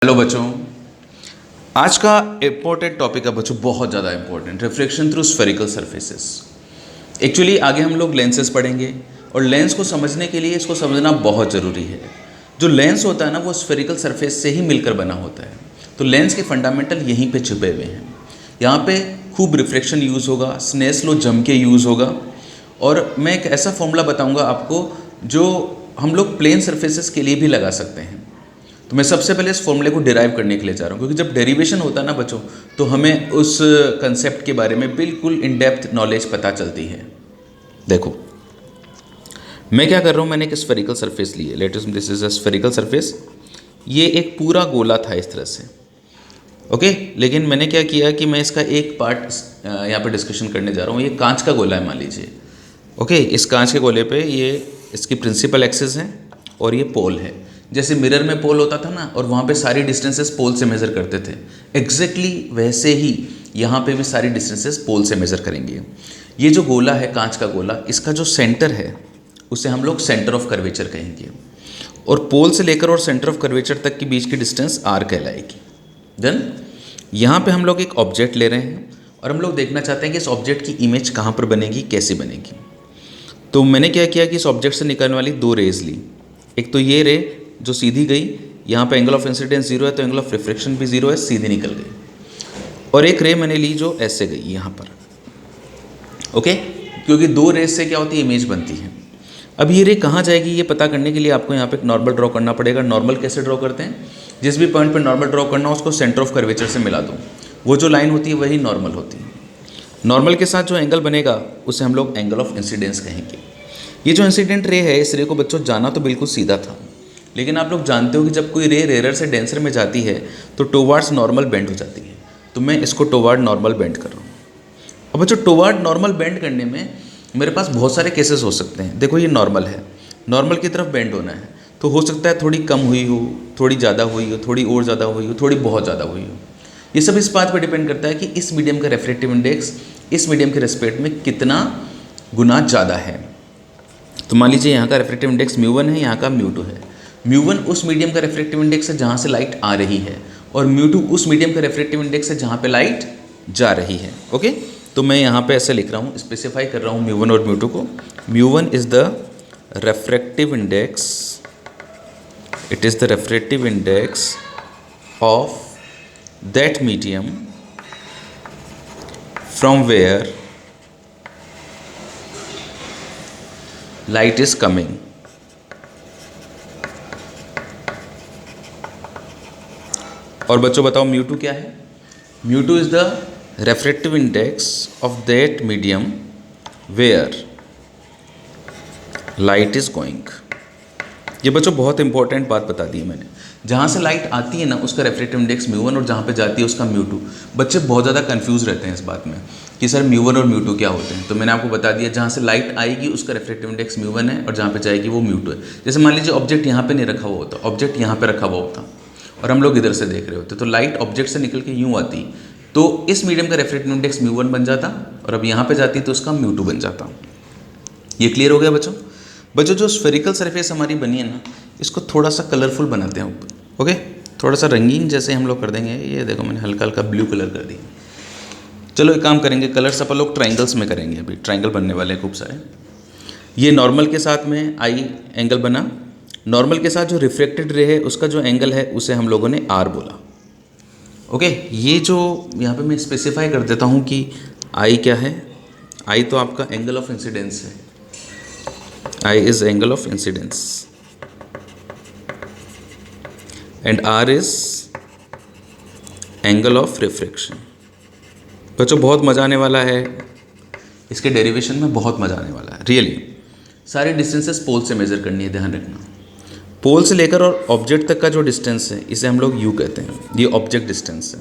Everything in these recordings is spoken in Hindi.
हेलो बच्चों, आज का इम्पोर्टेंट टॉपिक है बच्चों, बहुत ज़्यादा important, reflection through spherical surfaces. Actually आगे हम लोग लेंसेज पढ़ेंगे और लेंस को समझने के लिए इसको समझना बहुत ज़रूरी है। जो लेंस होता है ना, वो स्फेरिकल सरफेस से ही मिलकर बना होता है। तो लेंस के फंडामेंटल यहीं पे छुपे हुए हैं। यहाँ पे खूब रिफ्लेक्शन यूज़ होगा, स्नेल्स लॉ जम के यूज़ होगा, और मैं एक ऐसा फॉर्मूला बताऊँगा आपको जो हम लोग प्लेन सरफेसेस के लिए भी लगा सकते हैं। तो मैं सबसे पहले इस फॉर्मूले को डिराइव करने के लिए जा रहा हूँ, क्योंकि जब डेरिवेशन होता है ना बच्चों, तो हमें उस कंसेप्ट के बारे में बिल्कुल इन डेप्थ नॉलेज पता चलती है। देखो मैं क्या कर रहा हूँ, मैंने एक स्फेरिकल सरफेस ली है। Let us this is a spherical surface. ये एक पूरा गोला था इस तरह से, ओके। लेकिन मैंने क्या किया कि मैं इसका एक पार्ट यहाँ पे डिस्कशन करने जा रहा हूँ। ये कांच का गोला है मान लीजिए, ओके। इस कांच के गोले पे ये इसकी प्रिंसिपल एक्सिस है और ये पोल है। जैसे मिरर में पोल होता था ना, और वहाँ पे सारी डिस्टेंसेस पोल से मेज़र करते थे, एग्जैक्टली वैसे ही यहाँ पे भी सारी डिस्टेंसेस पोल से मेज़र करेंगे। ये जो गोला है कांच का गोला, इसका जो सेंटर है उसे हम लोग सेंटर ऑफ कर्वेचर कहेंगे, और पोल से लेकर और सेंटर ऑफ कर्वेचर तक के बीच की डिस्टेंस आर कहलाएगी। देन यहाँ पे हम लोग एक ऑब्जेक्ट ले रहे हैं और हम लोग देखना चाहते हैं कि इस ऑब्जेक्ट की इमेज कहाँ पर बनेगी, कैसे बनेगी। तो मैंने क्या किया कि इस ऑब्जेक्ट से निकलने वाली दो रेज ली। एक तो ये रे जो सीधी गई, यहाँ पे एंगल ऑफ इंसिडेंस जीरो है तो एंगल ऑफ रिफ्लेक्शन भी जीरो है, सीधी निकल गई। और एक रे मैंने ली जो ऐसे गई यहाँ पर, ओके। क्योंकि दो रेज से क्या होती है, इमेज बनती है। अब ये रे कहाँ जाएगी ये पता करने के लिए आपको यहाँ पे एक नॉर्मल ड्रॉ करना पड़ेगा। नॉर्मल कैसे ड्रॉ करते हैं, जिस भी पॉइंट पर नॉर्मल ड्रॉ करना हो उसको सेंटर ऑफ कर्वेचर से मिला दो, वो जो लाइन होती है वही नॉर्मल होती है। नॉर्मल के साथ जो एंगल बनेगा उसे हम लोग एंगल ऑफ इंसिडेंस कहेंगे। ये जो इंसिडेंट रे है, इस रे को बच्चों जाना तो बिल्कुल सीधा था, लेकिन आप लोग जानते हो कि जब कोई रे रेयर से डेंसर में जाती है तो टुवार्ड्स नॉर्मल बेंड हो जाती है। तो मैं इसको टुवार्ड नॉर्मल बेंड कर रहा हूँ। अब बच्चों टुवार्ड नॉर्मल बेंड करने में मेरे पास बहुत सारे केसेस हो सकते हैं। देखो ये नॉर्मल है, नॉर्मल की तरफ बेंड होना है, तो हो सकता है थोड़ी कम हुई हो, थोड़ी ज़्यादा हुई हो, थोड़ी और ज़्यादा हुई हो, थोड़ी बहुत ज़्यादा हुई हो। ये सब इस बात पर डिपेंड करता है कि इस मीडियम का रेफ्रेक्टिव इंडेक्स इस मीडियम के रेस्पेक्ट में कितना गुना ज़्यादा है। तो मान लीजिए यहाँ का रेफ्रेक्टिव इंडेक्स μ1 है, यहाँ का μ2 है। μ1 उस मीडियम का रेफ्रेक्टिव इंडेक्स है जहाँ से लाइट आ रही है, और μ2 उस मीडियम का रेफ्रेक्टिव इंडेक्स है जहाँ पे लाइट जा रही है, ओके। तो मैं यहाँ पे ऐसे लिख रहा हूँ, स्पेसिफाई कर रहा हूँ μ1 और μ2 को। μ1 is the refractive index, it is the refractive index of that medium from where light is coming. और बच्चों बताओ μ2 क्या है। μ2 is the refractive index of that medium where light is going. ये बच्चों बहुत इंपॉर्टेंट बात बता दी है मैंने। जहाँ से लाइट आती है ना उसका रेफ्रेक्टिव इंडेक्स μ1, और जहाँ पे जाती है उसका μ2। बच्चे बहुत ज़्यादा कंफ्यूज रहते हैं इस बात में कि सर μ1 और μ2 क्या होते हैं। तो मैंने आपको बता दिया, जहाँ से लाइट आएगी उसका रेफ्रेक्टिव इंडेक्स μ1 है, और जहाँ पे जाएगी वो μ2 है। जैसे मान लीजिए ऑब्जेक्ट यहाँ पे नहीं रखा हुआ होता, ऑब्जेक्ट यहाँ पे रखा हुआ होता और हम लोग इधर से देख रहे होते, तो लाइट ऑब्जेक्ट से निकल के यूँ आती, तो इस मीडियम का रेफ्रेक्टिव इंडेक्स μ1 बन जाता, और अब यहाँ पर जाती तो उसका μ2 बन जाता। ये क्लियर हो गया बच्चों। बच्चों जो स्फेरिकल सरफेस हमारी बनी है ना, इसको थोड़ा सा कलरफुल बनाते हैं ऊपर, ओके। थोड़ा सा रंगीन जैसे हम लोग कर देंगे। ये देखो मैंने हल्का हल्का ब्लू कलर कर दिया। चलो एक काम करेंगे, कलर्स अपन लोग ट्राइंगल्स में करेंगे। अभी ट्राइंगल बनने वाले हैं खूब सारे। ये नॉर्मल के साथ में आई एंगल बना, नॉर्मल के साथ जो रिफ्लेक्टेड रे है उसका जो एंगल है उसे हम लोगों ने आर बोला, ओके। ये जो यहाँ पे मैं स्पेसिफाई कर देता हूँ कि आई क्या है। आई तो आपका एंगल ऑफ इंसिडेंस है, i is angle of incidence, and r is angle of refraction. बच्चों बहुत मज़ा आने वाला है, इसके डेरिवेशन में बहुत मज़ा आने वाला है रियली। सारी डिस्टेंसेस पोल से मेज़र करनी है, ध्यान रखना। पोल से लेकर और ऑब्जेक्ट तक का जो डिस्टेंस है इसे हम लोग यू कहते हैं, ये ऑब्जेक्ट डिस्टेंस है।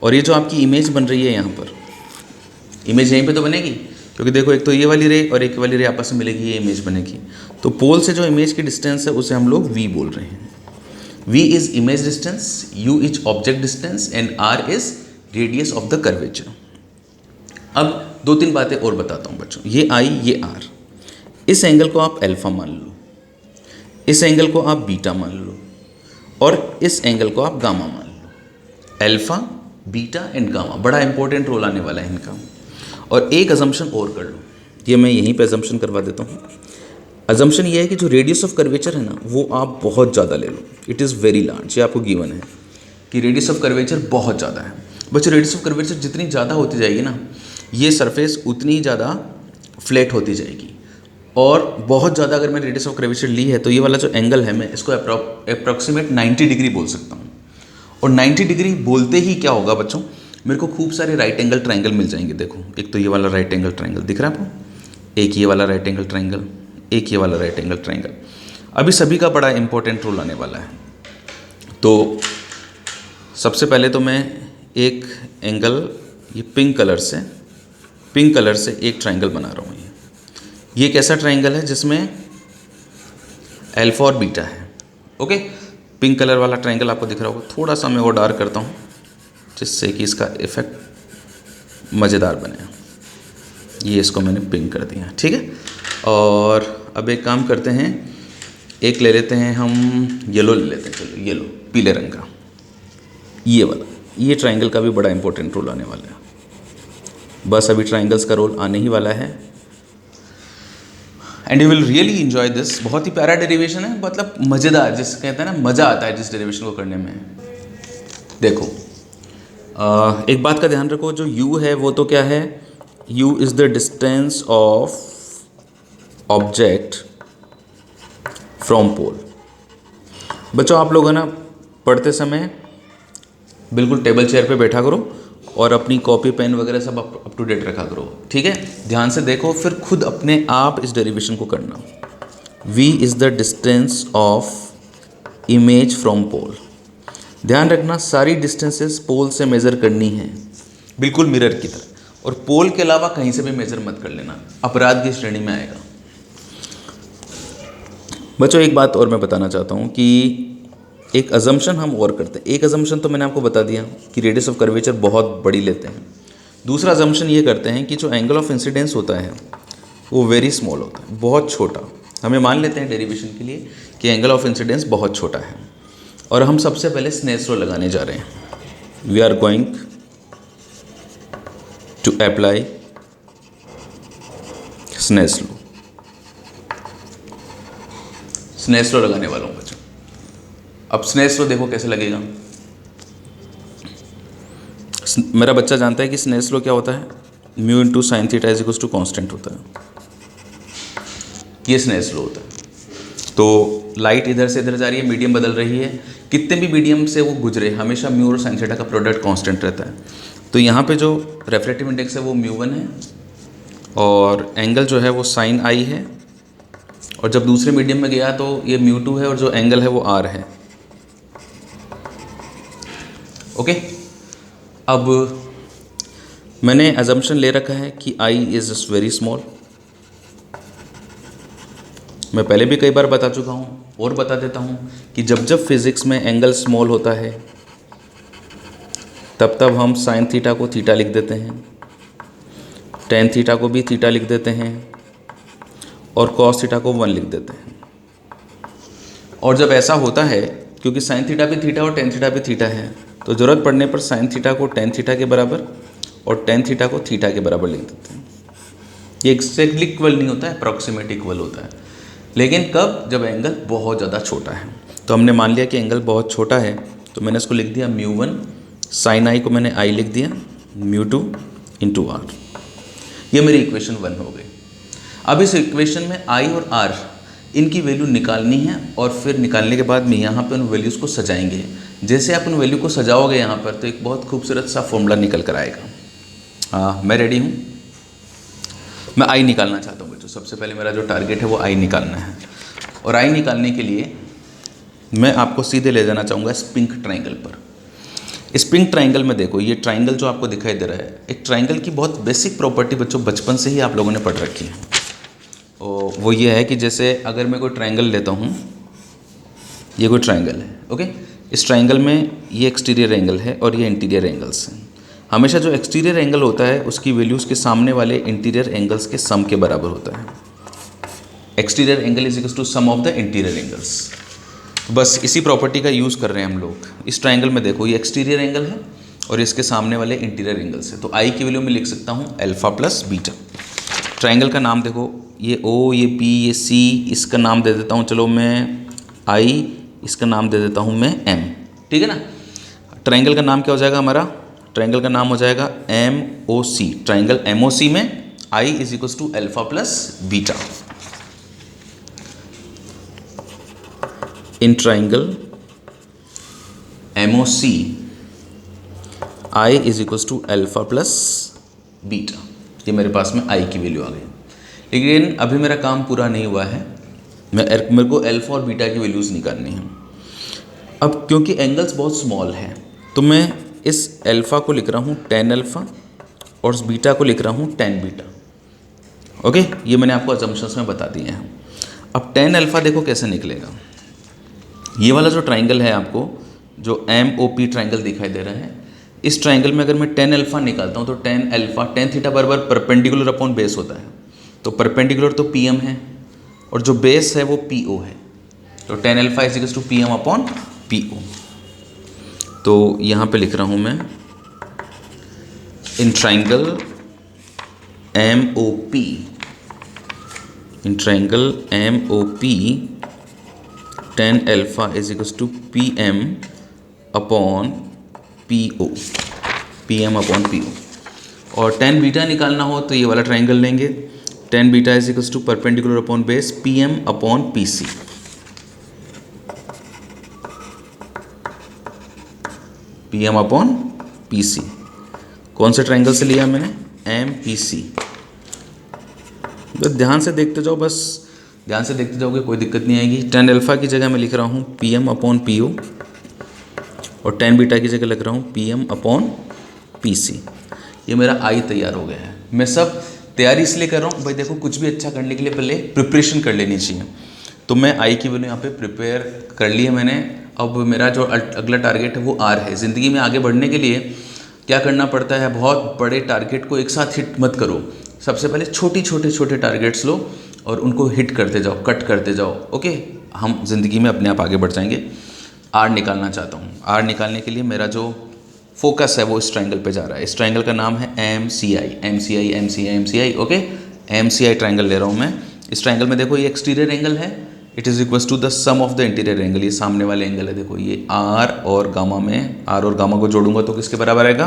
और ये जो आपकी इमेज बन रही है यहाँ पर, इमेज यहीं पे तो बनेगी, क्योंकि देखो एक तो ये वाली रे और एक वाली रे आपस में मिलेगी, ये इमेज बनेगी। तो पोल से जो इमेज की डिस्टेंस है उसे हम लोग वी बोल रहे हैं। V is image distance, U is object distance, and R is radius of the curvature. अब दो तीन बातें और बताता हूँ बच्चों। ये आई, ये आर, इस एंगल को आप अल्फा मान लो, इस एंगल को आप बीटा मान लो, और इस एंगल को आप गामा मान लो, अल्फा बीटा एंड गामा, बड़ा इंपॉर्टेंट रोल आने वाला है इनका। और एक अजम्पशन और कर लो, ये मैं यहीं पे अजम्पशन करवा देता हूँ। अजम्पशन ये है कि जो रेडियस ऑफ कर्वेचर है ना वो आप बहुत ज़्यादा ले लो, इट इज़ वेरी लार्ज। ये आपको गिवन है कि रेडियस ऑफ कर्वेचर बहुत ज़्यादा है। बच्चों रेडियस ऑफ कर्वेचर जितनी ज़्यादा होती जाएगी ना, ये सरफेस उतनी ही ज़्यादा फ्लैट होती जाएगी। और बहुत ज़्यादा अगर मैंने रेडियस ऑफ कर्वेचर ली है तो ये वाला जो एंगल है मैं इसको अप्रॉक्सीमेट 90 डिग्री बोल सकता हूँ। और 90 डिग्री बोलते ही क्या होगा बच्चों, मेरे को खूब सारे राइट एंगल ट्रायंगल मिल जाएंगे। देखो एक तो ये वाला राइट एंगल ट्रायंगल दिख रहा है आपको, एक ये वाला राइट एंगल ट्रायंगल, एक ये वाला राइट एंगल ट्रायंगल। अभी सभी का बड़ा इंपॉर्टेंट रोल आने वाला है। तो सबसे पहले तो मैं एक एंगल ये पिंक कलर से एक ट्रायंगल बना रहा हूँ। ये कैसा ट्रायंगल है जिसमें अल्फा और बीटा है। ओके, पिंक कलर वाला ट्रायंगल आपको दिख रहा होगा। थोड़ा सा मैं वो डार्क करता हूँ जिससे कि इसका इफेक्ट मज़ेदार बने। ये इसको मैंने पिंक कर दिया, ठीक है। और अब एक काम करते हैं, एक ले लेते हैं हम येलो ले लेते हैं। चलो येलो, पीले रंग का ये वाला, ये ट्रायंगल का भी बड़ा इंपॉर्टेंट रोल आने वाला है। बस अभी ट्रायंगल्स का रोल आने ही वाला है and you will really enjoy this. बहुत ही प्यारा डेरिवेशन है, मतलब मज़ेदार, जिस कहते हैं ना मज़ा आता है जिस डेरिवेशन को करने में। देखो एक बात का ध्यान रखो, जो u है वो तो क्या है, u is the distance of object from pole. बच्चों आप लोग है ना पढ़ते समय बिल्कुल टेबल चेयर पे बैठा करो और अपनी कॉपी पेन वगैरह सब अप टू डेट रखा करो, ठीक है। ध्यान से देखो, फिर खुद अपने आप इस डेरिवेशन को करना। v is the distance of image from pole. ध्यान रखना सारी डिस्टेंसेस पोल से मेज़र करनी है, बिल्कुल मिरर की तरह। और पोल के अलावा कहीं से भी मेज़र मत कर लेना, अपराध की श्रेणी में आएगा। बच्चों एक बात और मैं बताना चाहता हूँ कि एक अजम्पशन हम और करते हैं। एक अजम्पशन तो मैंने आपको बता दिया कि रेडियस ऑफ कर्वेचर बहुत बड़ी लेते हैं। दूसरा अजम्पशन ये करते हैं कि जो एंगल ऑफ इंसिडेंस होता है वो वेरी स्मॉल होता है, बहुत छोटा। हमें मान लेते हैं डेरिवेशन के लिए कि एंगल ऑफ इंसिडेंस बहुत छोटा है। और हम सबसे पहले स्नेल्स लॉ लगाने जा रहे हैं। We are going to apply Snell's law. Snell's law लगाने वाला हूँ बच्चों। अब स्नेल्स लॉ देखो कैसे लगेगा। मेरा बच्चा जानता है कि स्नेल्स लॉ क्या होता है, mu into sine theta is equals to constant होता है। ये स्नेल्स लॉ होता है। तो लाइट इधर से इधर जा रही है, मीडियम बदल रही है, कितने भी मीडियम से वो गुजरे हमेशा म्यू और साइन थीटा का प्रोडक्ट कांस्टेंट रहता है। तो यहाँ पे जो रेफ्रेक्टिव इंडेक्स है वो म्यू1 है और एंगल जो है वो साइन आई है। और जब दूसरे मीडियम में गया तो ये म्यू2 है और जो एंगल है वो आर है। ओके, अब मैंने अजम्पशन ले रखा है कि I is just very small. मैं पहले भी कई बार बता चुका हूँ और बता देता हूँ कि जब जब फिज़िक्स में एंगल स्मॉल होता है तब तब हम साइन थीटा को थीटा लिख देते हैं, टेन थीटा को भी थीटा लिख देते हैं और कॉस थीटा को 1 लिख देते हैं। और जब ऐसा होता है, क्योंकि साइन थीटा भी थीटा और टेन थीटा भी थीटा है, तो ज़रूरत पड़ने पर साइन थीटा को टेन थीटा के बराबर और टेन थीटा को थीटा के बराबर लिख देते हैं। ये एक्जैक्टली इक्वल नहीं होता है, अप्रॉक्सीमेट इक्वल होता है। लेकिन कब, जब एंगल बहुत ज़्यादा छोटा है। तो हमने मान लिया कि एंगल बहुत छोटा है तो मैंने इसको लिख दिया म्यू1, साइन आई को मैंने आई लिख दिया, म्यू2 इंटू आर। ये मेरी इक्वेशन 1 हो गई। अब इस इक्वेशन में आई और आर इनकी वैल्यू निकालनी है और फिर निकालने के बाद में यहाँ पे उन वैल्यूज़ को सजाएंगे। जैसे आप उन वैल्यू को सजाओगे यहाँ पर तो एक बहुत खूबसूरत सा फॉर्मूला निकल कर आएगा। हाँ, मैं रेडी हूँ। मैं आई निकालना चाहता हूँ बच्चों। सबसे पहले मेरा जो टारगेट है वो आई निकालना है। और आई निकालने के लिए मैं आपको सीधे ले जाना चाहूँगा इस पिंक ट्राइंगल पर। इस पिंक ट्राइंगल में देखो, ये ट्राइंगल जो आपको दिखाई दे रहा है, एक ट्राइंगल की बहुत बेसिक प्रॉपर्टी बच्चों बचपन से ही आप लोगों ने पढ़ रखी है। और वो ये है कि जैसे अगर मैं कोई ट्राइंगल लेता हूँ, ये कोई ट्राइंगल है, ओके। इस ट्राइंगल में ये एक्सटीरियर एंगल है और ये इंटीरियर एंगल्स हैं। हमेशा जो एक्सटीरियर एंगल होता है उसकी वैल्यू उसके सामने वाले इंटीरियर एंगल्स के सम के बराबर होता है। Exterior angle is equal to sum of the interior angles. बस इसी प्रॉपर्टी का यूज़ कर रहे हैं हम लोग। इस ट्राइंगल में देखो, ये एक्सटीरियर एंगल है और इसके सामने वाले इंटीरियर एंगल से, तो आई की वैल्यू में लिख सकता हूँ अल्फा प्लस बीटा। ट्राइंगल का नाम देखो, ये ओ, ये पी, ये सी, इसका नाम दे देता हूँ चलो मैं आई, इसका नाम दे देता हूँ मैं एम, ठीक है ना। ट्राइंगल का नाम क्या हो जाएगा हमारा, ट्राइंगल का नाम हो जाएगा M O C. Triangle M O C में i is equals to alpha plus beta. In triangle M O C i is equals to alpha plus beta. ये मेरे पास में आई की वैल्यू आ गई, लेकिन अभी मेरा काम पूरा नहीं हुआ है। मेरे को अल्फा और बीटा की वैल्यूज़ निकालनी है। अब क्योंकि एंगल्स बहुत स्मॉल हैं तो मैं इस अल्फ़ा को लिख रहा हूँ tan अल्फ़ा और इस बीटा को लिख रहा हूँ tan बीटा। ओके, ये मैंने आपको अजम्पशंस में बता दिए हैं। अब tan अल्फ़ा देखो कैसे निकलेगा। ये वाला जो ट्राइंगल है आपको, जो एम ओ पी ट्राइंगल दिखाई दे रहा है, इस ट्राइंगल में अगर मैं tan अल्फ़ा निकालता हूँ तो tan अल्फ़ा tan थीटा बराबर परपेंडिकुलर अपॉन बेस होता है। तो परपेंडिकुलर तो पी एम है और जो बेस है वो पी ओ है, तो tan alpha is equals to P M upon P O. तो यहाँ पे लिख रहा हूँ मैं in triangle M O P, in triangle M O P tan alpha is equals to P M upon P O, P M upon P O. और tan बीटा निकालना हो तो ये वाला ट्राइंगल लेंगे, tan beta is equals to perpendicular upon base P M upon P C. P M upon P C कौन से ट्राइंगल से लिया मैंने, एम पी सी। बस ध्यान से देखते जाओ, बस ध्यान से देखते जाओगे, कोई दिक्कत नहीं आएगी। tan अल्फ़ा की जगह मैं लिख रहा हूँ P M upon P O और tan बीटा की जगह लिख रहा हूँ P M upon P C. ये मेरा आई तैयार हो गया है। मैं सब तैयारी इसलिए कर रहा हूँ भाई, देखो कुछ भी अच्छा करने के लिए पहले प्रिपरेशन कर लेनी चाहिए। तो मैं आई की वैल्यू यहाँ पे प्रिपेयर कर ली है मैंने। अब मेरा जो अगला टारगेट है वो आर है। ज़िंदगी में आगे बढ़ने के लिए क्या करना पड़ता है, बहुत बड़े टारगेट को एक साथ हिट मत करो। सबसे पहले छोटे टारगेट्स लो और उनको हिट करते जाओ, कट करते जाओ। ओके, हम जिंदगी में अपने आप आगे बढ़ जाएंगे। आर निकालना चाहता हूँ। आर निकालने के लिए मेरा जो फोकस है वो इस ट्राइंगल पे जा रहा है। इस ट्राइंगल का नाम है M C I, M C I, M C I, M C I. Okay, M C I triangle ले रहा हूँ मैं। इस ट्राइंगल में देखो ये एक्सटीरियर एंगल है, it is equals to the sum of the interior angle. ये सामने वाले एंगल है, देखो ये आर और गामा में, आर और गामा को जोड़ूंगा तो किसके बराबर आएगा,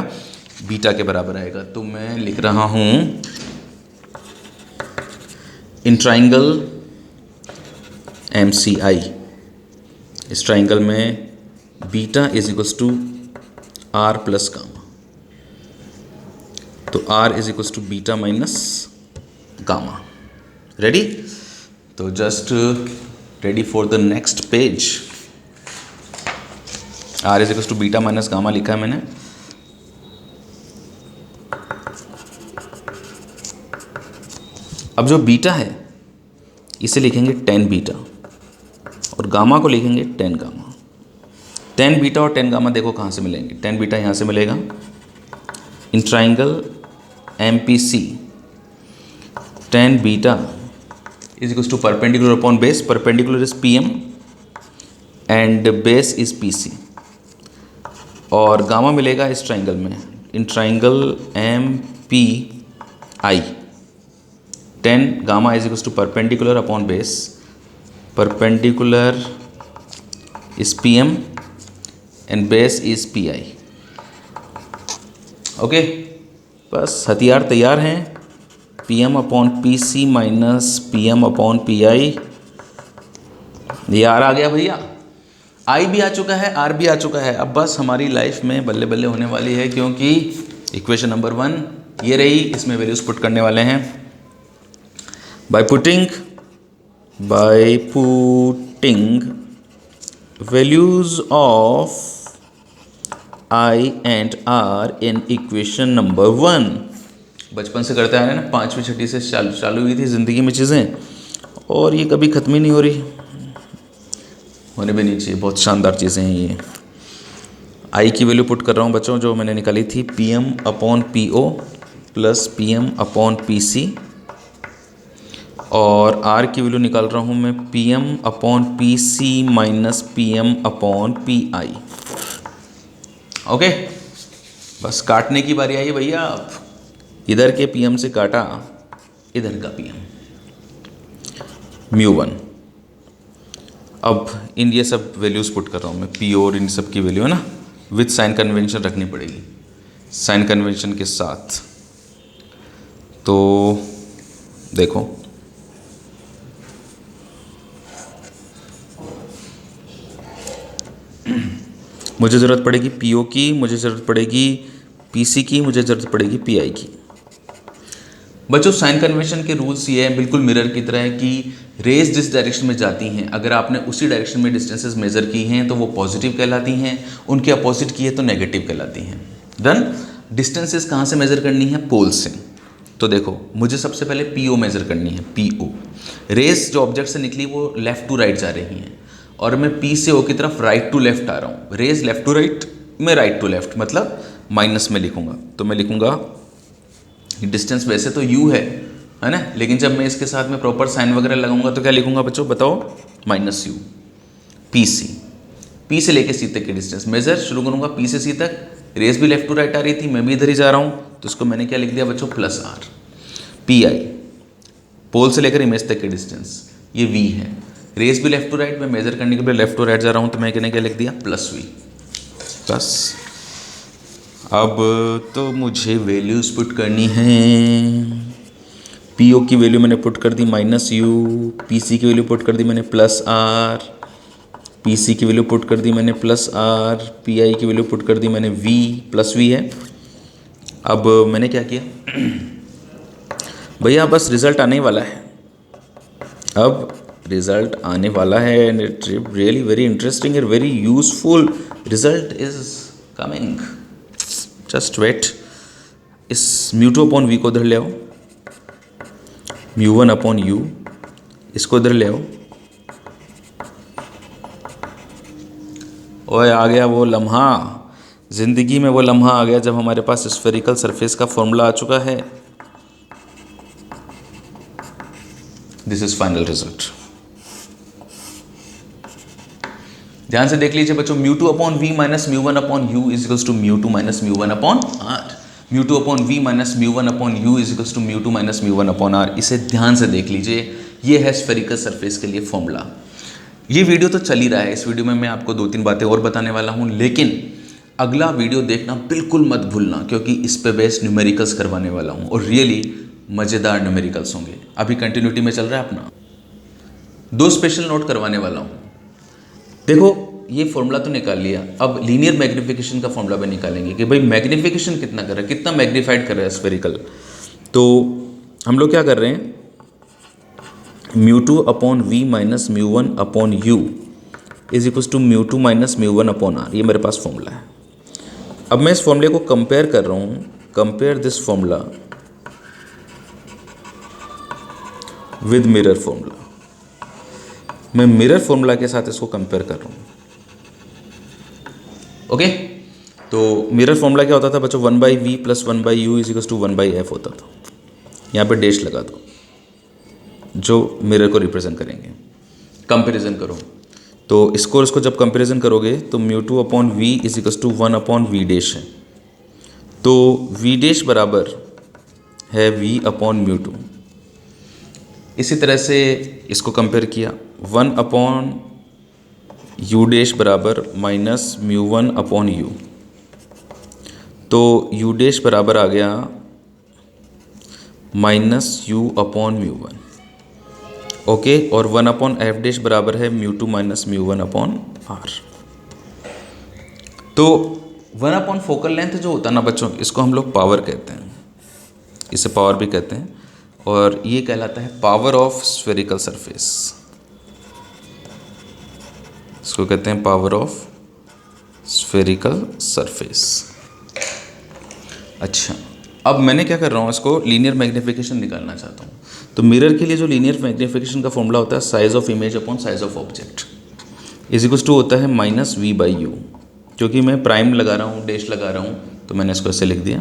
बीटा के बराबर आएगा। तो मैं लिख रहा हूँ इन ट्राइंगल एम सी आई, इस ट्राइंगल में beta is equals to r plus gamma. तो r is equals to beta minus gamma. Ready? तो just ready for the next page. R is equals to beta minus gamma लिखा है मैंने। अब जो बीटा है इसे लिखेंगे tan बीटा और गामा को लिखेंगे tan गामा। tan बीटा और tan गामा देखो कहाँ से मिलेंगे, tan बीटा यहाँ से मिलेगा in triangle M P C. tan beta is equals to perpendicular upon base, perpendicular is P M and base is P C. और गामा मिलेगा इस ट्राइंगल में in triangle M P I. tan gamma is equals to perpendicular upon base, perpendicular is P M and base is P I. Okay, बस हथियार तैयार हैं। P M upon P C minus P M upon P I. ये आर आ गया भैया, आई भी आ चुका है, आर भी आ चुका है। अब बस हमारी लाइफ में बल्ले बल्ले होने वाली है, क्योंकि इक्वेशन नंबर 1 ये रही, इसमें वैल्यूज पुट करने वाले हैं। by putting values of I and R in equation number 1। बचपन से करते आ रहे हैं ना, 5वीं 6वीं से चालू हुई थी ज़िंदगी में चीज़ें, और ये कभी ख़त्म ही नहीं हो रही, होने भी नहीं चाहिए। बहुत शानदार चीज़ें हैं ये। आई की वैल्यू पुट कर रहा हूँ बच्चों, जो मैंने निकाली थी P M upon P O plus P M upon P C और आर की वैल्यू निकाल रहा हूँ मैं P M upon P C minus P M upon P I. Okay, बस काटने की बारी आई है भैया। आप इधर के पी एम से काटा इधर का पी एम, म्यू वन। अब इन ये सब वैल्यूज़ पुट कर रहा हूँ मैं, पी और इन सब की वैल्यू है ना, विथ साइन कन्वेंशन रखनी पड़ेगी, साइन कन्वेंशन के साथ। तो देखो मुझे ज़रूरत पड़ेगी पी ओ की, मुझे ज़रूरत पड़ेगी पी सी की, मुझे ज़रूरत पड़ेगी पी आई की। बच्चों साइन कन्वेंशन के रूल्स ये हैं, बिल्कुल मिरर की तरह है कि रेज जिस डायरेक्शन में जाती हैं, अगर आपने उसी डायरेक्शन में डिस्टेंसेस मेज़र की हैं तो वो पॉजिटिव कहलाती हैं, उनके अपोजिट की है तो नेगेटिव कहलाती हैं। डन। डिस्टेंसेस कहाँ से मेज़र करनी है? पोल से। तो देखो मुझे सबसे पहले पी ओ मेज़र करनी है, पी ओ। रेज जो ऑब्जेक्ट से निकली वो लेफ़्ट टू राइट जा रही हैं और मैं पी से ओ की तरफ राइट टू लेफ़्ट आ रहा हूँ। रेज लेफ़्ट टू राइट, मैं राइट टू लेफ़्ट, मतलब माइनस में लिखूँगा। तो मैं लिखूँगा डिस्टेंस वैसे तो u है ना, लेकिन जब मैं इसके साथ में प्रॉपर साइन वगैरह लगाऊंगा तो क्या लिखूंगा बच्चों बताओ? Minus U P C. P से लेके सी तक की डिस्टेंस मेजर शुरू करूंगा, पी से सी तक। रेस भी लेफ्ट टू राइट आ रही थी, मैं भी इधर ही जा रहा हूँ, तो इसको मैंने क्या लिख दिया बच्चों? Plus R. P I pole से लेकर इमेज तक की डिस्टेंस ये v है। रेस भी लेफ्ट टू राइट, मैं मेजर करने के लिए लेफ्ट टू राइट जा रहा हूँ, तो मैं कहने क्या लिख दिया? Plus v। बस अब तो मुझे वैल्यूज़ पुट करनी है। पी ओ की वैल्यू मैंने पुट कर दी माइनस यू, पी सी की वैल्यू पुट कर दी मैंने प्लस आर, पी सी की वैल्यू पुट कर दी मैंने प्लस आर, पी आई की वैल्यू पुट कर दी मैंने वी, प्लस वी है। अब मैंने क्या किया भैया, बस रिज़ल्ट आने वाला है। अब रिज़ल्ट आने वाला है and it really very interesting and very useful result is coming. Just wait. इस म्यू टू अपॉन वी को इधर ले आओ, म्यू वन अपॉन यू इसको इधर ले आओ। ओए आ गया वो लम्हा, ज़िंदगी में वो लम्हा आ गया जब हमारे पास स्फेरिकल सरफेस का फॉर्मूला आ चुका है। This is final result. ध्यान से देख लीजिए बच्चों, mu two upon V minus mu one upon U is equals to mu two minus mu one upon R. Mu two upon V minus mu one upon U is equals to mu two minus mu one upon R. इसे ध्यान से देख लीजिए, ये है स्फेरिकल सरफेस के लिए फॉर्मूला। ये वीडियो तो चल ही रहा है, इस वीडियो में मैं आपको 2-3 बातें और बताने वाला हूँ, लेकिन अगला वीडियो देखना बिल्कुल मत भूलना, क्योंकि इस पे बेस्ड न्यूमेरिकल्स करवाने वाला हूँ और रियली मज़ेदार न्यूमेरिकल्स होंगे। अभी कंटिन्यूटी में चल रहा है अपना। 2 स्पेशल नोट करवाने वाला हूँ। देखो ये फॉर्मूला तो निकाल लिया, अब लीनियर मैग्निफिकेशन का फॉर्मूला भी निकालेंगे कि भाई मैग्निफिकेशन कितना कर रहा है, कितना मैग्नीफाइड कर रहा है स्फेरिकल। तो हम लोग क्या कर रहे हैं, mu two upon V minus mu one upon U is equals to mu two minus mu one upon R. ये मेरे पास फॉर्मूला है। अब मैं इस फॉर्मूले को कंपेयर कर रहा हूँ, compare this formula with mirror formula. मैं मिरर फॉर्मूला के साथ इसको कंपेयर कर रहा हूँ। ओके, तो मिरर फॉर्मूला क्या होता था बच्चों? 1/v plus 1/u is equals to 1/f होता था। यहाँ पे डैश लगा दो जो मिरर को रिप्रेजेंट करेंगे। कंपैरिजन करो तो इसको जब कंपैरिजन करोगे तो mu two upon V is equals to 1 upon V dash है। तो वी डैश बराबर है v अपॉन म्यू टू। इसी तरह से इसको कंपेयर किया, 1 अपॉन यू डैश बराबर minus mu one upon U. तो यू डैश बराबर आ गया minus U upon mu one. Okay, और 1 अपॉन एफ डैश बराबर है mu two minus mu one upon R. तो 1 अपॉन फोकल लेंथ जो होता है ना बच्चों, इसको हम लोग पावर कहते हैं, इसे पावर भी कहते हैं, और ये कहलाता है पावर ऑफ स्फेरिकल सरफेस। इसको कहते हैं पावर ऑफ स्फेरिकल सरफेस। अच्छा, अब मैंने क्या कर रहा हूँ, इसको लीनियर मैग्नीफिकेशन निकालना चाहता हूँ। तो मिरर के लिए जो लीनियर मैग्नीफिकेशन का फॉर्मूला होता है, size of image upon size of object is equals to होता है माइनस वी बाई यू। क्योंकि मैं प्राइम लगा रहा हूँ, डैश लगा रहा हूँ, तो मैंने इसको ऐसे लिख दिया।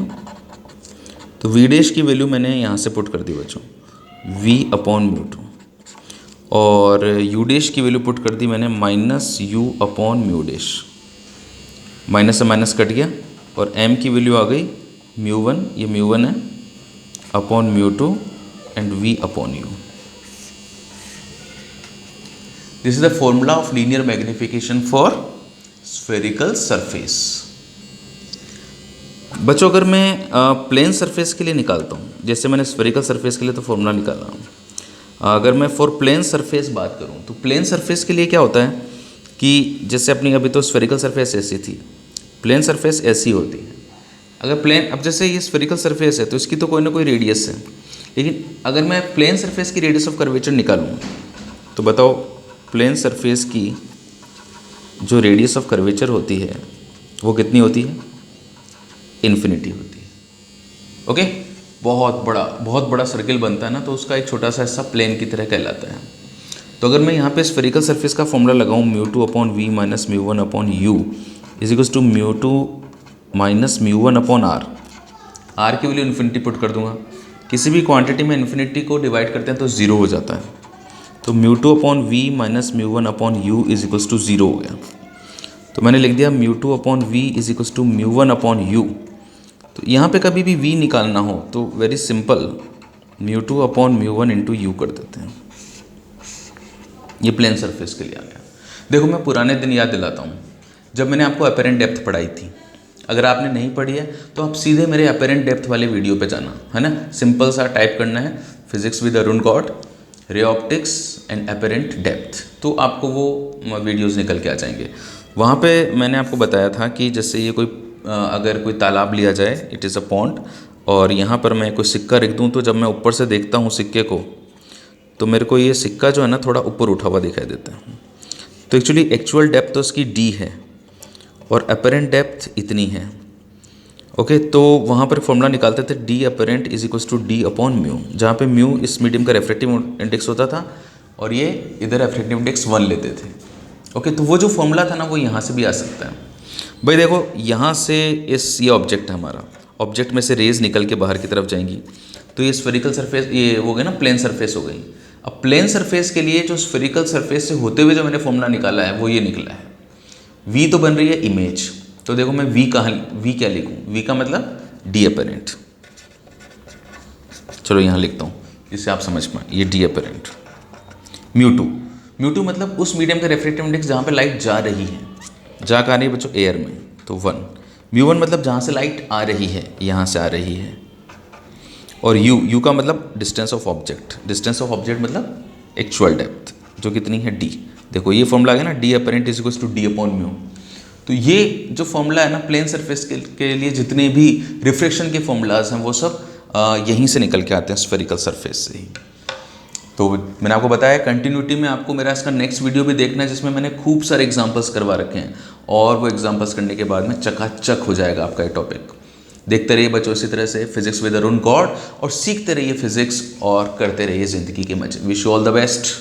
तो वी डैश की वैल्यू मैंने यहाँ से पुट कर दी बच्चों, वी अपॉन म्यू टू, और यू डैश की वैल्यू पुट कर दी मैंने minus U upon mu dash, minus से माइनस कट गया, और एम की वैल्यू आ गई म्यू वन, ये म्यू वन है, upon mu two and V upon U. This is the formula of linear magnification for spherical surface. बच्चों अगर मैं प्लेन सरफेस के लिए निकालता हूँ, जैसे मैंने स्फेरिकल सरफेस के लिए तो फॉर्मूला निकाला, अगर मैं फॉर प्लेन सरफेस बात करूँ तो प्लेन सरफेस के लिए क्या होता है कि जैसे अपनी अभी तो स्फेरिकल सरफेस ऐसी थी, प्लेन सरफेस ऐसी होती है। अगर प्लेन, अब जैसे ये स्फेरिकल सरफेस है तो इसकी तो कोई ना कोई रेडियस है, लेकिन अगर मैं प्लेन सरफेस की रेडियस ऑफ कर्वेचर निकालूँ तो बताओ प्लेन सरफेस की जो रेडियस ऑफ कर्वेचर होती है वो कितनी होती है? इन्फिनिटी होती है। ओके, बहुत बड़ा सर्किल बनता है ना, तो उसका एक छोटा सा हिस्सा प्लेन की तरह कहलाता है। तो अगर मैं यहाँ पे स्फेरिकल सरफेस का फॉर्मूला लगाऊँ mu two upon V minus mu one upon U is equals to mu two minus mu one upon R, R की वैल्यू इन्फिनिटी पुट कर दूंगा। किसी भी क्वांटिटी में इन्फिनिटी को डिवाइड करते हैं तो ज़ीरो हो जाता है, तो mu two upon V minus mu one upon U is equals to zero हो गया। तो मैंने लिख दिया mu two upon V is equals to mu one upon U. तो यहाँ पे कभी भी v निकालना हो तो very simple, mu two upon mu one into U कर देते हैं। ये प्लेन सरफेस के लिए आ गया। देखो मैं पुराने दिन याद दिलाता हूँ, जब मैंने आपको अपेरेंट डेप्थ पढ़ाई थी, अगर आपने नहीं पढ़ी है तो आप सीधे मेरे अपेरेंट डेप्थ वाले वीडियो पे जाना है ना, सिंपल सा टाइप करना है physics with Arun Gaur, ray optics and apparent depth, तो आपको वो वीडियोस निकल के आ जाएंगे। वहाँ पे मैंने आपको बताया था कि जैसे ये कोई अगर कोई तालाब लिया जाए, इट इज़ अ पॉन्ड, और यहाँ पर मैं कोई सिक्का रख दूँ तो जब मैं ऊपर से देखता हूँ सिक्के को तो मेरे को ये सिक्का जो है ना थोड़ा ऊपर उठा हुआ दिखाई देता है। तो एक्चुअल डेप्थ तो उसकी डी है और अपेरेंट डेप्थ इतनी है। ओके, तो वहाँ पर फॉर्मूला निकालते थे D apparent is equals to D upon mu, जहाँ पे म्यू इस मीडियम का रेफ्रेक्टिव इंडेक्स होता था और ये इधर रेफ्रेक्टिव इंडेक्स 1 लेते थे। ओके, तो वो जो फॉर्मूला था ना वो यहाँ से भी आ सकता है। भाई देखो यहाँ से ये ऑब्जेक्ट है हमारा, ऑब्जेक्ट में से रेज निकल के बाहर की तरफ जाएंगी, तो ये स्फेरिकल सरफेस ये हो गई ना, प्लेन सरफेस हो गई। अब प्लेन सरफेस के लिए जो स्फेरिकल सरफेस से होते हुए जो मैंने फॉर्मूला निकाला है वो ये निकला है। वी तो बन रही है इमेज, तो देखो मैं वी क्या लिखूँ, वी का मतलब डी अपेरेंट, चलो यहाँ लिखता हूँ जिससे आप समझ पाएँ, ये डी अपेरेंट। म्यू टू मतलब उस मीडियम का रेफ्रेक्टिव इंडेक्स जहाँ पे लाइट जा रही है, जा कहाँ रही है बच्चों, एयर में, तो 1। म्यू वन मतलब जहाँ से लाइट आ रही है, यहाँ से आ रही है, और यू का मतलब डिस्टेंस ऑफ ऑब्जेक्ट मतलब एक्चुअल डेप्थ जो कितनी है डी। देखो ये फॉर्मूला है ना, D apparent is equals to D upon mu. तो ये जो फॉर्मूला है ना प्लेन सरफेस के लिए जितने भी रिफ्रैक्शन के फॉर्मूलाज हैं वो सब यहीं से निकल के आते हैं, स्फेरिकल सरफेस से ही। तो मैंने आपको बताया कंटिन्यूटी में आपको मेरा इसका नेक्स्ट वीडियो भी देखना है जिसमें मैंने खूब सारे एग्जांपल्स करवा रखे हैं, और वो एग्जांपल्स करने के बाद में चकाचक हो जाएगा आपका ये टॉपिक। देखते रहिए बच्चों इसी तरह से फिजिक्स विद अरुण गौड़, और सीखते रहिए फिजिक्स और करते रहिए ज़िंदगी के मजे। Wish you all the best.